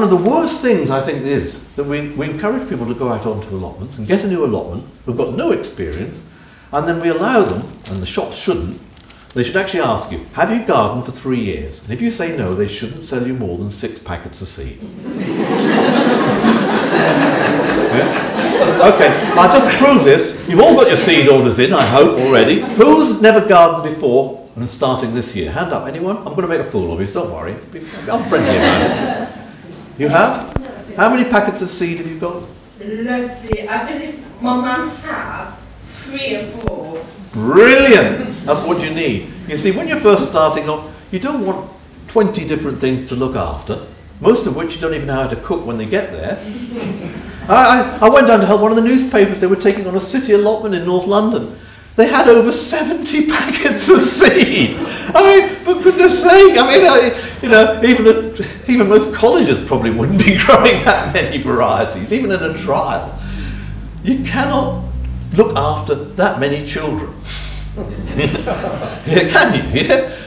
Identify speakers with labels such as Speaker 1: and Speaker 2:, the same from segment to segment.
Speaker 1: one of the worst things I think is that we encourage people to go out onto allotments and get a new allotment who've got no experience, and then we allow them, and the shops shouldn't, they should actually ask you, have you gardened for 3 years? And if you say no, they shouldn't sell you more than 6 packets of seed. Yeah? Okay, I'll just prove this. You've all got your seed orders in, I hope, already. Who's never gardened before and starting this year? Hand up, anyone? I'm going to make a fool of you, so don't worry. I'm friendly about it. You have? How many packets of seed have you got?
Speaker 2: Let's see, I believe my mum has 3 or 4.
Speaker 1: Brilliant! That's what you need. You see, when you're first starting off, you don't want 20 different things to look after, most of which you don't even know how to cook when they get there. I went down to help one of the newspapers. They were taking on a city allotment in North London. They had over 70 packets of seed. I mean, for goodness sake, I mean, you know, even most colleges probably wouldn't be growing that many varieties, even in a trial. You cannot look after that many children. Yeah, can you? Yeah?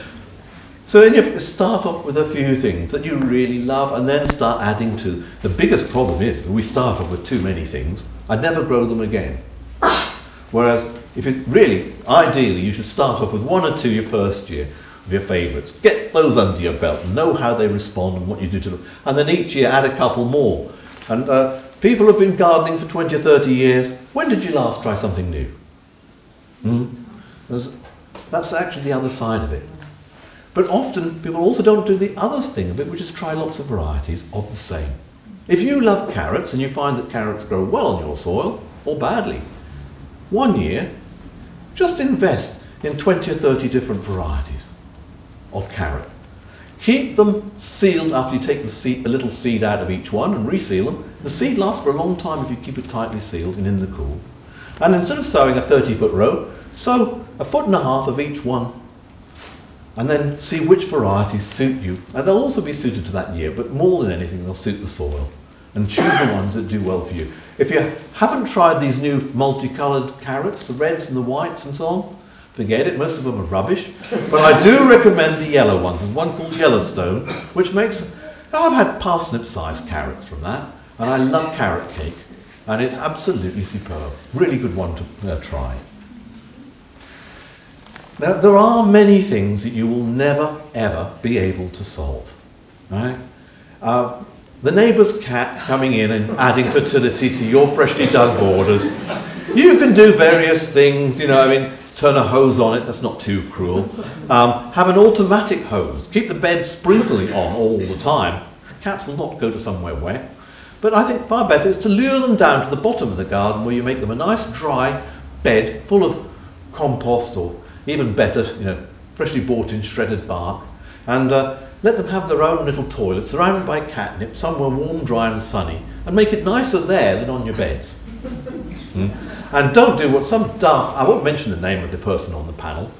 Speaker 1: So then you start off with a few things that you really love and then start adding to. The biggest problem is that we start off with too many things. I'd never grow them again. Whereas if it really, ideally, you should start off with 1 or 2 your first year of your favourites. Get those under your belt, know how they respond and what you do to them. And then each year add a couple more. And people have been gardening for 20 or 30 years. When did you last try something new? That's actually the other side of it. But often people also don't do the other thing of it, which is try lots of varieties of the same. If you love carrots and you find that carrots grow well on your soil, or badly, 1 year, just invest in 20 or 30 different varieties of carrot. Keep them sealed after you take the seed, a little seed out of each one and reseal them. The seed lasts for a long time if you keep it tightly sealed and in the cool. And instead of sowing a 30-foot row, sow 1.5 foot of each one. And then see which varieties suit you. And they'll also be suited to that year, but more than anything, they'll suit the soil. And choose the ones that do well for you. If you haven't tried these new multicoloured carrots, the reds and the whites and so on, forget it, most of them are rubbish. But I do recommend the yellow ones. There's one called Yellowstone, which makes, I've had parsnip-sized carrots from that, and I love carrot cake, and it's absolutely superb. Really good one to try. Now, there are many things that you will never, ever be able to solve, right? The neighbour's cat coming in and adding fertility to your freshly dug borders. You can do various things, you know, I mean, turn a hose on it, that's not too cruel. Have an automatic hose. Keep the bed sprinkling on all the time. Cats will not go to somewhere wet. But I think far better is to lure them down to the bottom of the garden where you make them a nice dry bed full of compost or even better, you know, freshly bought in shredded bark. And let them have their own little toilet surrounded by catnip, somewhere warm, dry and sunny, and make it nicer there than on your beds. And don't do what some daft, I won't mention the name of the person on the panel,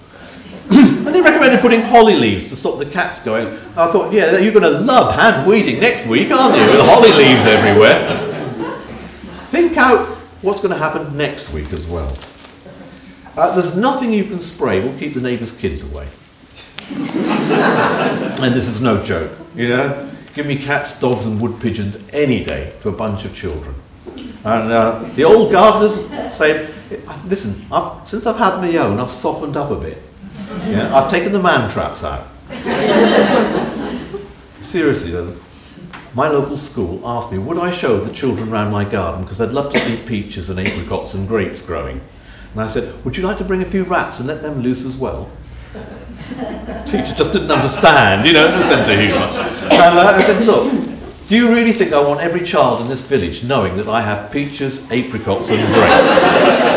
Speaker 1: and they recommended putting holly leaves to stop the cats going. I thought, yeah, you're going to love hand weeding next week, aren't you, with holly leaves everywhere. Think out what's going to happen next week as well. There's nothing you can spray will keep the neighbour's kids away. And this is no joke, you know. Give me cats, dogs and wood pigeons any day to a bunch of children. And the old gardeners say, listen, since I've had my own, I've softened up a bit. Yeah, I've taken the man traps out. Seriously though, my local school asked me, would I show the children around my garden because they'd love to see peaches and apricots and grapes growing. And I said, would you like to bring a few rats and let them loose as well? Teacher just didn't understand, you know, no sense of humour. And I said, look, do you really think I want every child in this village knowing that I have peaches, apricots and grapes?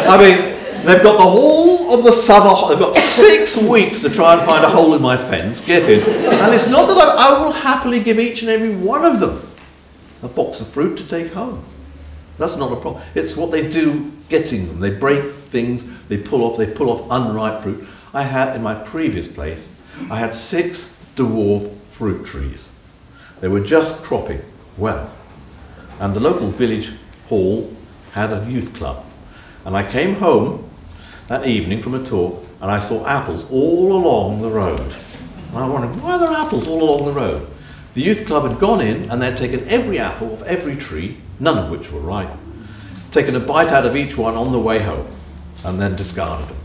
Speaker 1: I mean, they've got the whole of the summer, they've got 6 weeks to try and find a hole in my fence, get in. And it's not that I will happily give each and every one of them a box of fruit to take home. That's not a problem. It's what they do getting them. They break things, they pull off unripe fruit. I had, in my previous place, I had 6 dwarf fruit trees. They were just cropping well. And the local village hall had a youth club. And I came home that evening from a talk and I saw apples all along the road. And I wondered, why are there apples all along the road? The youth club had gone in and they'd taken every apple off every tree, none of which were ripe, taken a bite out of each one on the way home, and then discarded them.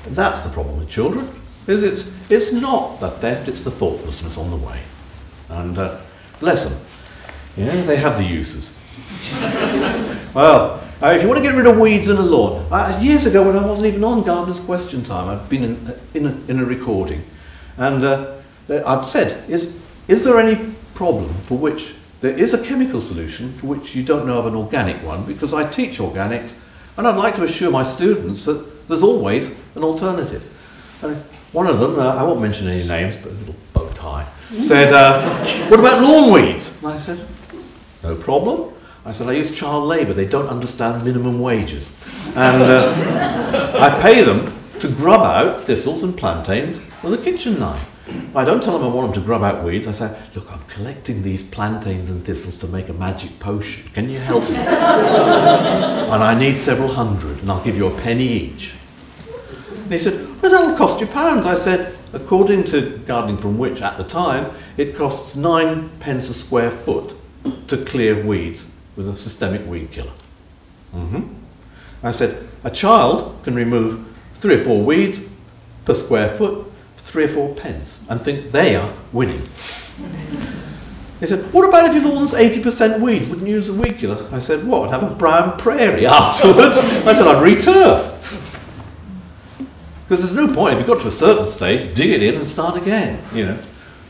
Speaker 1: And that's the problem with children, is it's not the theft, it's the thoughtlessness on the way. And bless them, yeah, they have the uses. Well, if you want to get rid of weeds in a lawn, years ago when I wasn't even on Gardener's Question Time, I'd been in a recording, and I'd said, is there any problem for which there is a chemical solution for which you don't know of an organic one? Because I teach organics, and I'd like to assure my students that there's always an alternative. And one of them, I won't mention any names, but a little bow tie, said, what about lawn weeds? And I said, no problem. I said, I use child labour, they don't understand minimum wages. And I pay them to grub out thistles and plantains with a kitchen knife. I don't tell them I want them to grub out weeds. I say, look, I'm collecting these plantains and thistles to make a magic potion. Can you help me? And I need several hundred, and I'll give you a penny each. And he said, well, that'll cost you £1. I said, according to Gardening from Which at the time, it costs 9p a square foot to clear weeds with a systemic weed killer. I said, a child can remove 3 or 4 weeds per square foot for 3 or 4 pence and think they are winning. They said, what about if your lawn's 80% weeds? Wouldn't you use a weed killer? I said, what? I'd have a brown prairie afterwards. I said, I'd re-turf. Because there's no point, if you got to a certain stage, dig it in and start again, you know.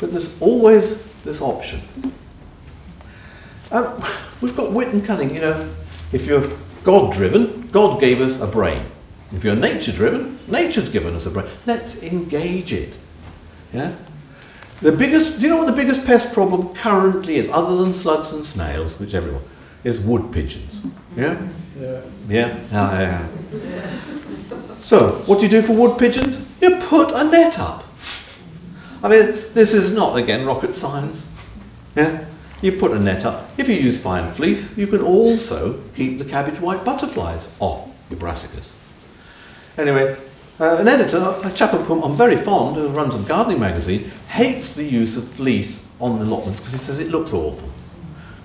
Speaker 1: But there's always this option. We've got wit and cunning, you know. If you're God-driven, God gave us a brain. If you're nature-driven, nature's given us a brain. Let's engage it. Yeah? Do you know what the biggest pest problem currently is, other than slugs and snails, which everyone, is wood pigeons. Yeah? Yeah? So, what do you do for wood pigeons? You put a net up. I mean, this is not, again, rocket science. Yeah? You put a net up. If you use fine fleece, you can also keep the cabbage white butterflies off your brassicas. Anyway, an editor, a chap of whom I'm very fond, who runs a gardening magazine, hates the use of fleece on the allotments because he says it looks awful.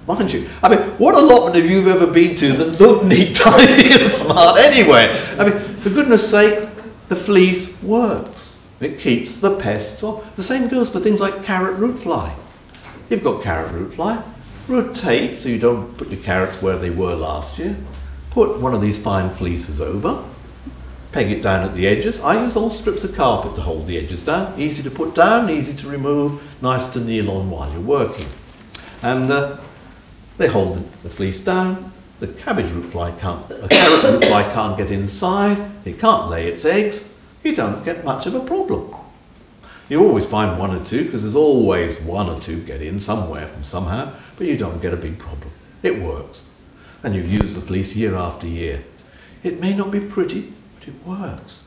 Speaker 1: Mind you, I mean, what allotment have you ever been to that look neat, tidy and smart anyway? I mean, for goodness sake, the fleece works. It keeps the pests off. The same goes for things like carrot root fly. You've got carrot root fly. Rotate so you don't put your carrots where they were last year. Put one of these fine fleeces over. Peg it down at the edges. I use old strips of carpet to hold the edges down. Easy to put down, easy to remove, nice to kneel on while you're working. And they hold the fleece down. The carrot root fly can't get inside. It can't lay its eggs. You don't get much of a problem. You always find 1 or 2, because there's always 1 or 2 get in somewhere from somehow, but you don't get a big problem. It works. And you use the fleece year after year. It may not be pretty, but it works.